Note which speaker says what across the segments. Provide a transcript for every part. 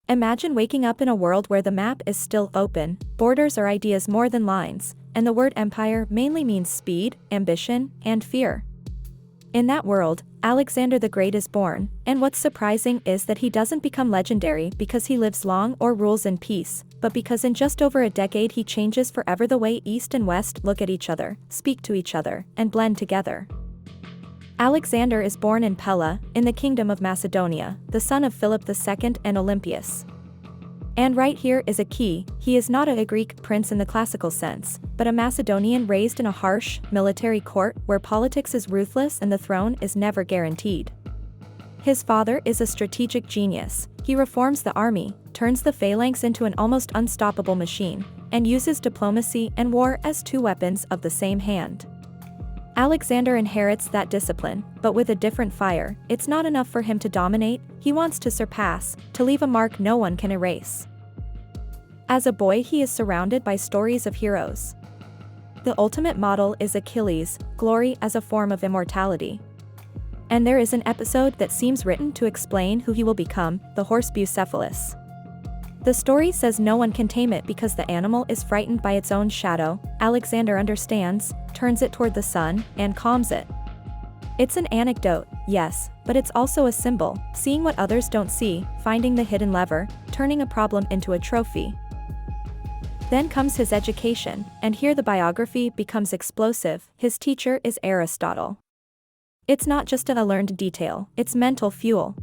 Speaker 1: Imagine waking up in a world where the map is still open, borders are ideas more than lines, and the word empire mainly means speed, ambition, and fear. In that world, Alexander the Great is born, and what's surprising is that he doesn't become legendary because he lives long or rules in peace, but because in just over a decade he changes forever the way East and West look at each other, speak to each other, and blend together. Alexander is born in Pella, in the Kingdom of Macedonia, the son of Philip II and Olympias. And right here is a key: he is not a Greek prince in the classical sense, but a Macedonian raised in a harsh, military court where politics is ruthless and the throne is never guaranteed. His father is a strategic genius. He reforms the army, turns the phalanx into an almost unstoppable machine, and uses diplomacy and war as two weapons of the same hand. Alexander inherits that discipline, but with a different fire. It's not enough for him to dominate, he wants to surpass, to leave a mark no one can erase. As a boy he is surrounded by stories of heroes. The ultimate model is Achilles, glory as a form of immortality. And there is an episode that seems written to explain who he will become, the horse Bucephalus. The story says no one can tame it because the animal is frightened by its own shadow. Alexander understands, turns it toward the sun, and calms it. It's an anecdote, yes, but it's also a symbol, seeing what others don't see, finding the hidden lever, turning a problem into a trophy. Then comes his education, and here the biography becomes explosive. His teacher is Aristotle. It's not just a learned detail, it's mental fuel.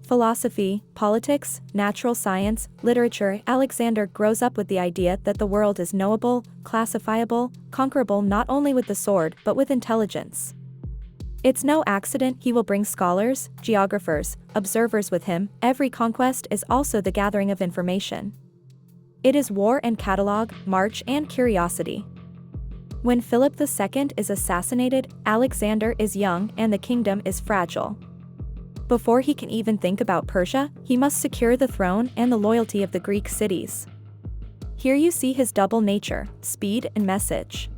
Speaker 1: Philosophy, politics, natural science, literature. Alexander grows up with the idea that the world is knowable, classifiable, conquerable not only with the sword but with intelligence. It's no accident he will bring scholars, geographers, observers with him. Every conquest is also the gathering of information. It is war and catalogue, march and curiosity. When Philip II is assassinated, Alexander is young and the kingdom is fragile. Before he can even think about Persia, he must secure the throne and the loyalty of the Greek cities. Here you see his double nature, speed and message.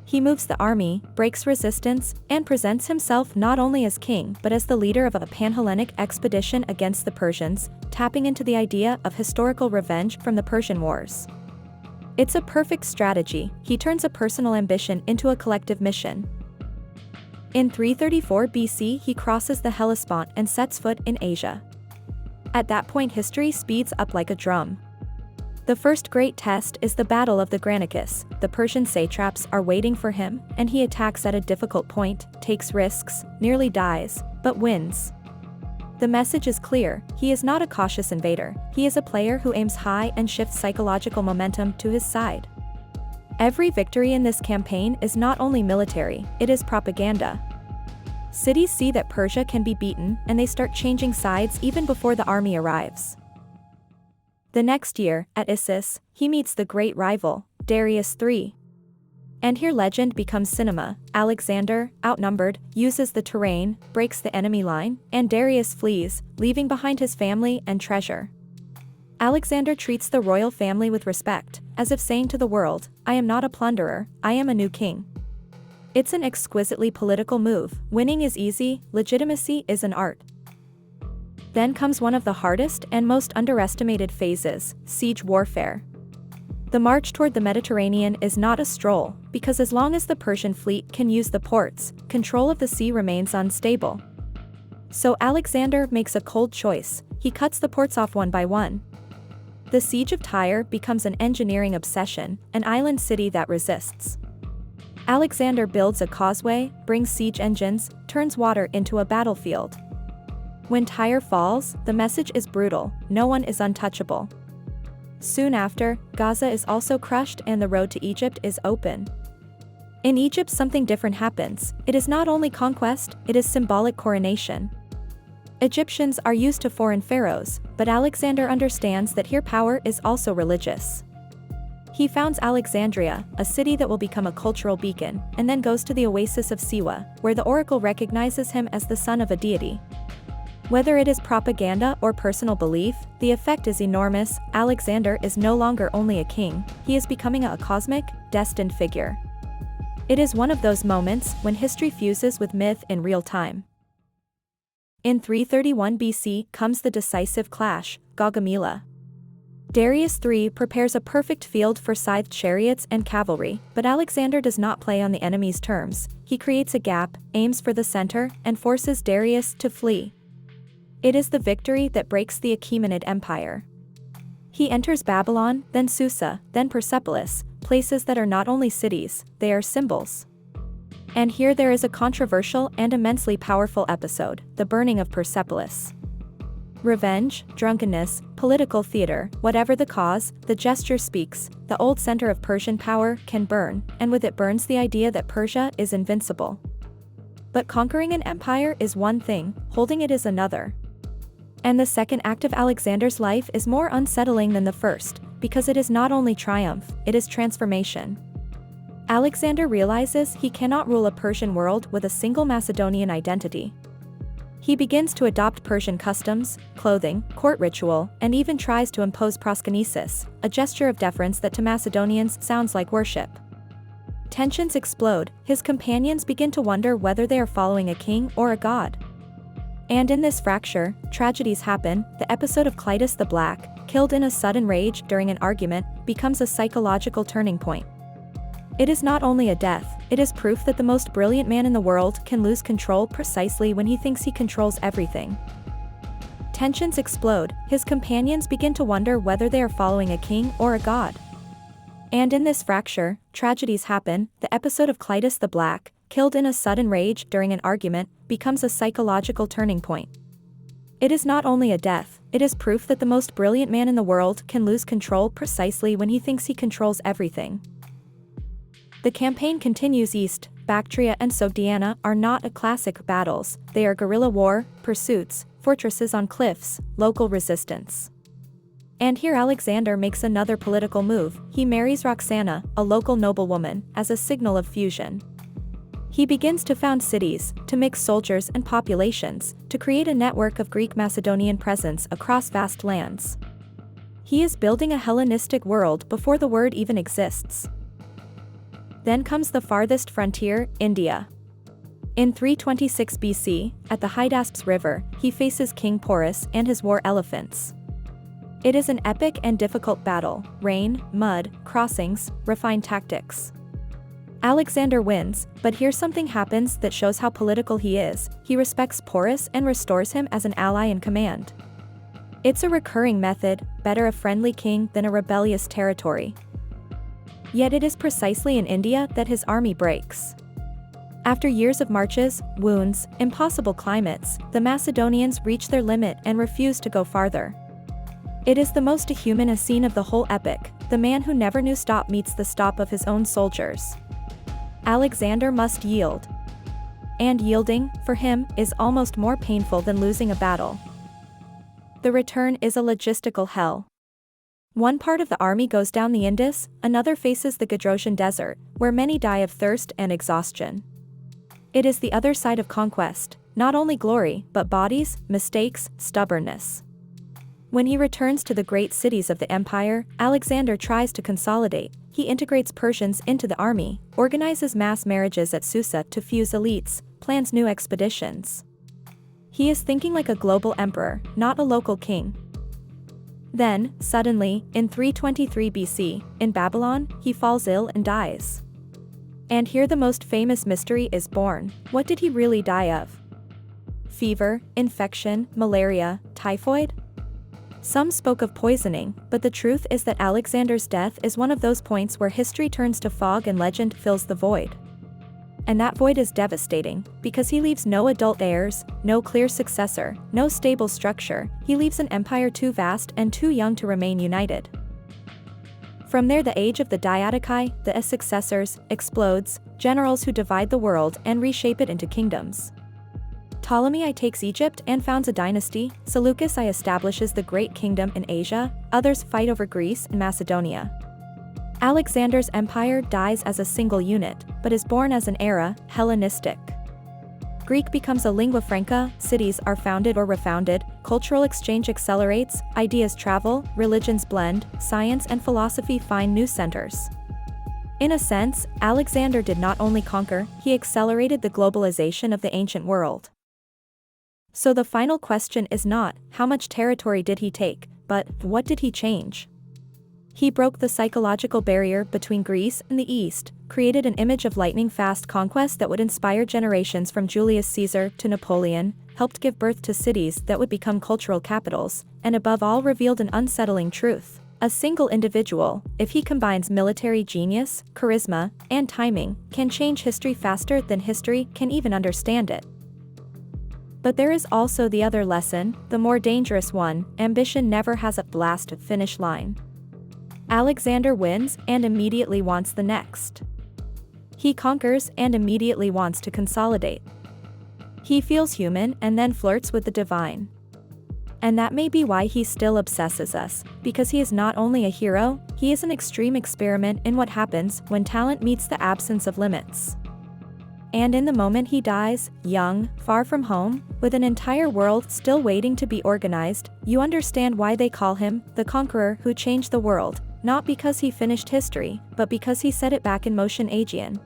Speaker 1: He moves the army, breaks resistance, and presents himself not only as king but as the leader of a pan-Hellenic expedition against the Persians, tapping into the idea of historical revenge from the Persian Wars. It's a perfect strategy. He turns a personal ambition into a collective mission. In 334 BC he crosses the Hellespont and sets foot in Asia. At that point history speeds up like a drum. The first great test is the Battle of the Granicus. The Persian satraps are waiting for him, and he attacks at a difficult point, takes risks, nearly dies, but wins. The message is clear: he is not a cautious invader, he is a player who aims high and shifts psychological momentum to his side. Every victory in this campaign is not only military, it is propaganda. Cities see that Persia can be beaten, and they start changing sides even before the army arrives. The next year, at Issus, he meets the great rival, Darius III. And here legend becomes cinema. Alexander, outnumbered, uses the terrain, breaks the enemy line, and Darius flees, leaving behind his family and treasure. Alexander treats the royal family with respect, as if saying to the world, "I am not a plunderer, I am a new king." It's an exquisitely political move. Winning is easy, legitimacy is an art. Then comes one of the hardest and most underestimated phases: siege warfare. The march toward the Mediterranean is not a stroll, because as long as the Persian fleet can use the ports, control of the sea remains unstable. So Alexander makes a cold choice: he cuts the ports off one by one. The siege of Tyre becomes an engineering obsession, an island city that resists. Alexander builds a causeway, brings siege engines, turns water into a battlefield. When Tyre falls, the message is brutal: no one is untouchable. Soon after, Gaza is also crushed and the road to Egypt is open. In Egypt something different happens. It is not only conquest, it is symbolic coronation. Egyptians are used to foreign pharaohs, but Alexander understands that here power is also religious. He founds Alexandria, a city that will become a cultural beacon, and then goes to the oasis of Siwa, where the oracle recognizes him as the son of a deity. Whether it is propaganda or personal belief, the effect is enormous. Alexander is no longer only a king, he is becoming a cosmic, destined figure. It is one of those moments when history fuses with myth in real time. In 331 BC comes the decisive clash, Gaugamela. Darius III prepares a perfect field for scythed chariots and cavalry, but Alexander does not play on the enemy's terms. He creates a gap, aims for the center, and forces Darius to flee. It is the victory that breaks the Achaemenid Empire. He enters Babylon, then Susa, then Persepolis, places that are not only cities, they are symbols. And here there is a controversial and immensely powerful episode, the burning of Persepolis. Revenge, drunkenness, political theater, whatever the cause, the gesture speaks. The old center of Persian power can burn, and with it burns the idea that Persia is invincible. But conquering an empire is one thing, holding it is another. And the second act of Alexander's life is more unsettling than the first, because it is not only triumph, it is transformation. Alexander realizes he cannot rule a Persian world with a single Macedonian identity. He begins to adopt Persian customs, clothing, court ritual, and even tries to impose proskynesis, a gesture of deference that to Macedonians sounds like worship. Tensions explode, his companions begin to wonder whether they are following a king or a god. And in this fracture, tragedies happen. The episode of Clitus the Black, killed in a sudden rage during an argument, becomes a psychological turning point. It is not only a death, it is proof that the most brilliant man in the world can lose control precisely when he thinks he controls everything. Tensions explode, his companions begin to wonder whether they are following a king or a god. And in this fracture, tragedies happen. The episode of Clitus the Black, killed in a sudden rage during an argument, becomes a psychological turning point. It is not only a death, it is proof that the most brilliant man in the world can lose control precisely when he thinks he controls everything. The campaign continues east. Bactria and Sogdiana are not classic battles, they are guerrilla war, pursuits, fortresses on cliffs, local resistance. And here Alexander makes another political move. He marries Roxana, a local noblewoman, as a signal of fusion. He begins to found cities, to mix soldiers and populations, to create a network of Greek-Macedonian presence across vast lands. He is building a Hellenistic world before the word even exists. Then comes the farthest frontier, India. In 326 BC, at the Hydaspes River, he faces King Porus and his war elephants. It is an epic and difficult battle, rain, mud, crossings, refined tactics. Alexander wins, but here something happens that shows how political he is. He respects Porus and restores him as an ally in command. It's a recurring method, better a friendly king than a rebellious territory. Yet it is precisely in India that his army breaks. After years of marches, wounds, impossible climates, the Macedonians reach their limit and refuse to go farther. It is the most human scene of the whole epic. The man who never knew stop meets the stop of his own soldiers. Alexander must yield. And yielding, for him, is almost more painful than losing a battle. The return is a logistical hell. One part of the army goes down the Indus, another faces the Gedrosian desert, where many die of thirst and exhaustion. It is the other side of conquest, not only glory, but bodies, mistakes, stubbornness. When he returns to the great cities of the empire, Alexander tries to consolidate. He integrates Persians into the army, organizes mass marriages at Susa to fuse elites, plans new expeditions. He is thinking like a global emperor, not a local king. Then, suddenly, in 323 BC, in Babylon, he falls ill and dies. And here the most famous mystery is born. What did he really die of? Fever, infection, malaria, typhoid? Some spoke of poisoning, but the truth is that Alexander's death is one of those points where history turns to fog and legend fills the void. And that void is devastating, because he leaves no adult heirs, no clear successor, no stable structure. He leaves an empire too vast and too young to remain united. From there the age of the Diadochi, the successors, explodes, generals who divide the world and reshape it into kingdoms. Ptolemy I takes Egypt and founds a dynasty, Seleucus I establishes the great kingdom in Asia, others fight over Greece and Macedonia. Alexander's empire dies as a single unit, but is born as an era, Hellenistic. Greek becomes a lingua franca, cities are founded or refounded, cultural exchange accelerates, ideas travel, religions blend, science and philosophy find new centers. In a sense, Alexander did not only conquer, he accelerated the globalization of the ancient world. So the final question is not, how much territory did he take, but, what did he change? He broke the psychological barrier between Greece and the East, created an image of lightning-fast conquest that would inspire generations from Julius Caesar to Napoleon, helped give birth to cities that would become cultural capitals, and above all revealed an unsettling truth. A single individual, if he combines military genius, charisma, and timing, can change history faster than history can even understand it. But there is also the other lesson, the more dangerous one: ambition never has a blast finish line. Alexander wins and immediately wants the next. He conquers and immediately wants to consolidate. He feels human and then flirts with the divine. And that may be why he still obsesses us, because he is not only a hero, he is an extreme experiment in what happens when talent meets the absence of limits. And in the moment he dies, young, far from home, with an entire world still waiting to be organized, you understand why they call him the conqueror who changed the world, not because he finished history, but because he set it back in motion. Aegean.